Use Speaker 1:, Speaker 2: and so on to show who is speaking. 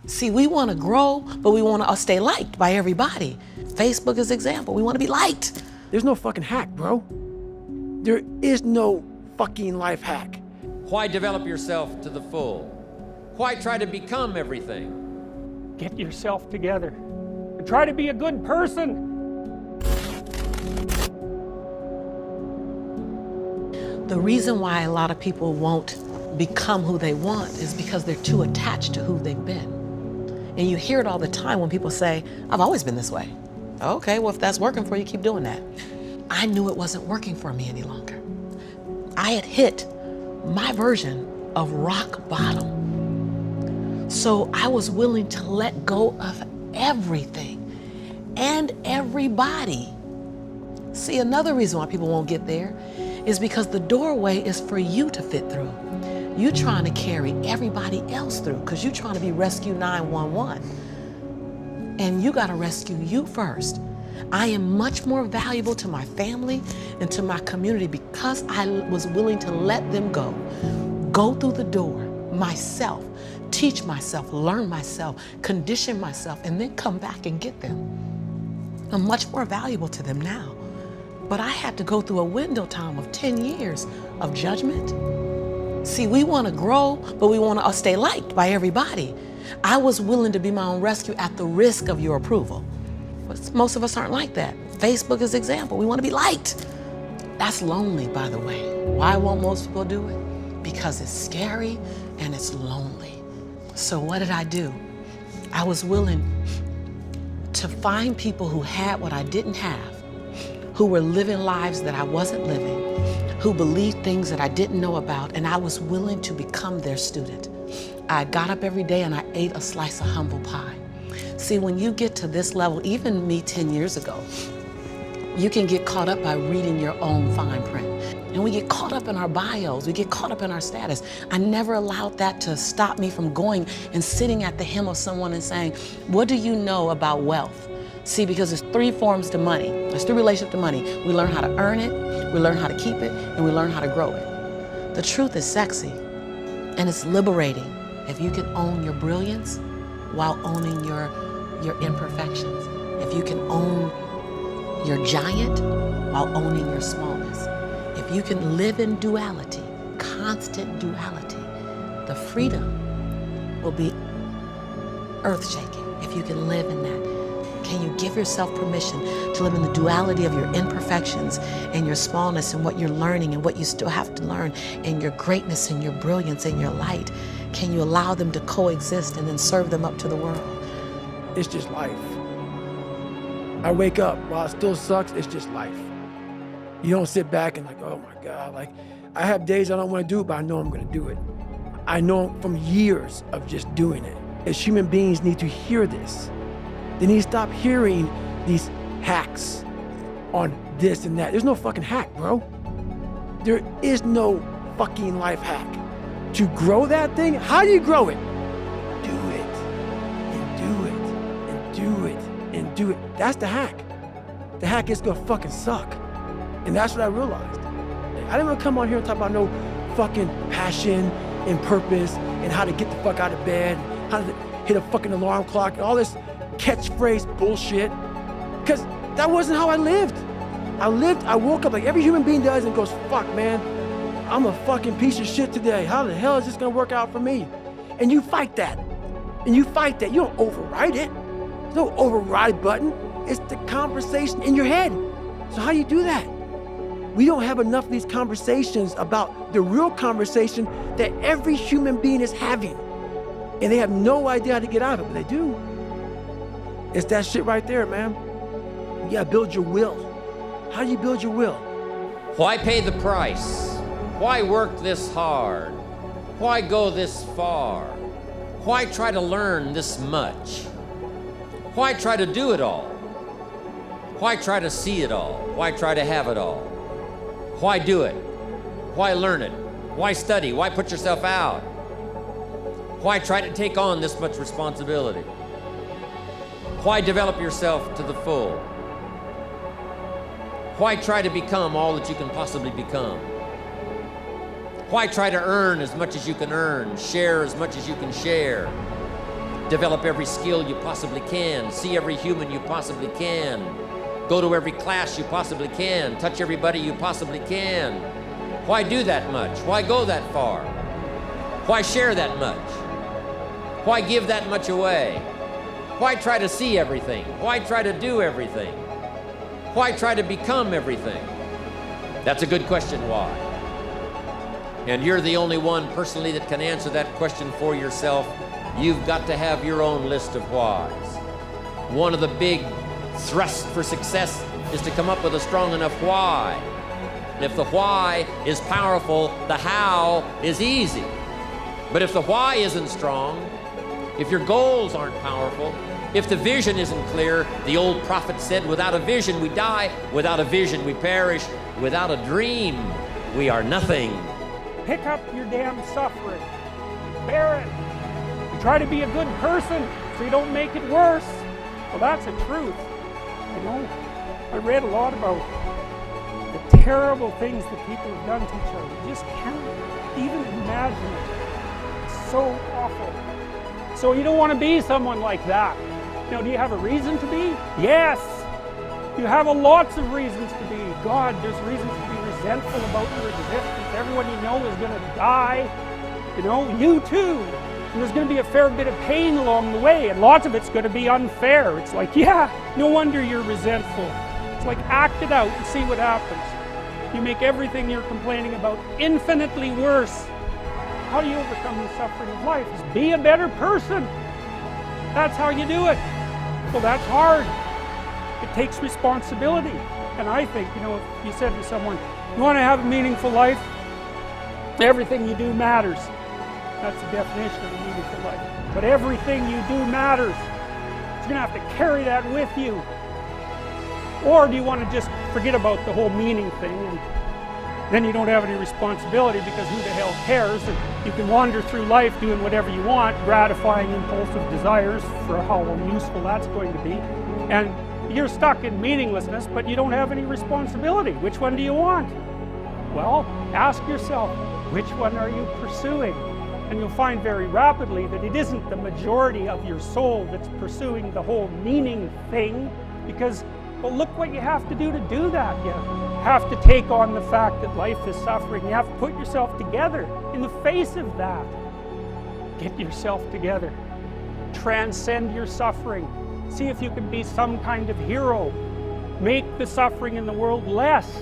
Speaker 1: See, we want to grow, but we want to stay liked by everybody. Facebook is an example. We want to be liked.
Speaker 2: There's no fucking hack, bro. There is no fucking life hack.
Speaker 3: Why develop yourself to the full? Why try to become everything?
Speaker 4: Get yourself together and try to be a good person.
Speaker 1: The reason why a lot of people won't become who they want is because they're too attached to who they've been. And you hear it all the time when people say, I've always been this way. Okay, well, if that's working for you, keep doing that. I knew it wasn't working for me any longer. I had hit my version of rock bottom. So I was willing to let go of everything and everybody. See, another reason why people won't get there is because the doorway is for you to fit through. You're trying to carry everybody else through because you're trying to be Rescue 911. And you got to rescue you first. I am much more valuable to my family and to my community because I was willing to let them go through the door myself, teach myself, learn myself, condition myself, and then come back and get them. I'm much more valuable to them now. But I had to go through a window time of 10 years of judgment. See, we want to grow, but we want to stay liked by everybody. I was willing to be my own rescue at the risk of your approval. But most of us aren't like that. Facebook is an example. We want to be liked. That's lonely, by the way. Why won't most people do it? Because it's scary and it's lonely. So what did I do? I was willing to find people who had what I didn't have, who were living lives that I wasn't living, who believed things that I didn't know about, and I was willing to become their student. I got up every day and I ate a slice of humble pie. See, when you get to this level, even me 10 years ago, you can get caught up by reading your own fine print. And we get caught up in our bios, we get caught up in our status. I never allowed that to stop me from going and sitting at the hem of someone and saying, what do you know about wealth? See, because there's 3 forms to money. There's 3 relationships to money. We learn how to earn it, we learn how to keep it, and we learn how to grow it. The truth is sexy, and it's liberating if you can own your brilliance while owning your imperfections. If you can own your giant while owning your smallness. If you can live in duality, constant duality, the freedom will be earth-shaking if you can live in that. Can you give yourself permission to live in the duality of your imperfections and your smallness and what you're learning and what you still have to learn and your greatness and your brilliance and your light? Can you allow them to coexist and then serve them up to the world?
Speaker 2: It's just life. I wake up, while it still sucks, it's just life. You don't sit back and like, oh my God, like I have days I don't want to do it, but I know I'm gonna do it. I know from years of just doing it. As human beings need to hear this. They need to stop hearing these hacks on this and that. There's no fucking hack, bro. There is no fucking life hack. To grow that thing, how do you grow it? Do it, and do it, and do it, and do it. That's the hack. The hack is gonna fucking suck. And that's what I realized. I didn't want to come on here and talk about no fucking passion and purpose and how to get the fuck out of bed, how to hit a fucking alarm clock, and all this catchphrase bullshit, because that wasn't how I lived. I woke up like every human being does and goes, fuck man, I'm a fucking piece of shit today. How the hell is this gonna work out for me? And you fight that. And you fight that. You don't override it. There's no override button. It's the conversation in your head. So how do you do that? We don't have enough of these conversations about the real conversation that every human being is having. And they have no idea how to get out of it, but they do. It's that shit right there, man. You gotta build your will. How do you build your will?
Speaker 3: Why pay the price? Why work this hard? Why go this far? Why try to learn this much? Why try to do it all? Why try to see it all? Why try to have it all? Why do it? Why learn it? Why study? Why put yourself out? Why try to take on this much responsibility? Why develop yourself to the full? Why try to become all that you can possibly become? Why try to earn as much as you can earn, share as much as you can share? Develop every skill you possibly can. See every human you possibly can. Go to every class you possibly can. Touch everybody you possibly can. Why do that much? Why go that far? Why share that much? Why give that much away? Why try to see everything? Why try to do everything? Why try to become everything? That's a good question, why? And you're the only one personally that can answer that question for yourself. You've got to have your own list of whys. One of the big thrusts for success is to come up with a strong enough why. And if the why is powerful, the how is easy. But if the why isn't strong, if your goals aren't powerful, if the vision isn't clear, the old prophet said, without a vision we die, without a vision we perish, without a dream we are nothing.
Speaker 4: Pick up your damn suffering. Bear it. And try to be a good person so you don't make it worse. Well, that's a truth. You know, I read a lot about the terrible things that people have done to each other. You just can't even imagine it. It's so awful. So you don't want to be someone like that. You know, do you have a reason to be? Yes. You have lots of reasons to be. God, there's reasons to be resentful about your existence. Everyone you know is going to die. You know, you too. And there's going to be a fair bit of pain along the way, and lots of it's going to be unfair. It's like, yeah, no wonder you're resentful. It's like, act it out and see what happens. You make everything you're complaining about infinitely worse. How do you overcome the suffering of life? Is be a better person. That's how you do it. Well, that's hard. It takes responsibility. And I think, you know, if you said to someone, you want to have a meaningful life? Everything you do matters. That's the definition of a meaningful life. But everything you do matters. You're going to have to carry that with you. Or do you want to just forget about the whole meaning thing, and then you don't have any responsibility because who the hell cares? And you can wander through life doing whatever you want, gratifying impulsive desires for how useful that's going to be. And you're stuck in meaninglessness, but you don't have any responsibility. Which one do you want? Well, ask yourself, which one are you pursuing? And you'll find very rapidly that it isn't the majority of your soul that's pursuing the whole meaning thing, because, well, look what you have to do that. You have to take on the fact that life is suffering. You have to put yourself together in the face of that. Get yourself together. Transcend your suffering. See if you can be some kind of hero. Make the suffering in the world less.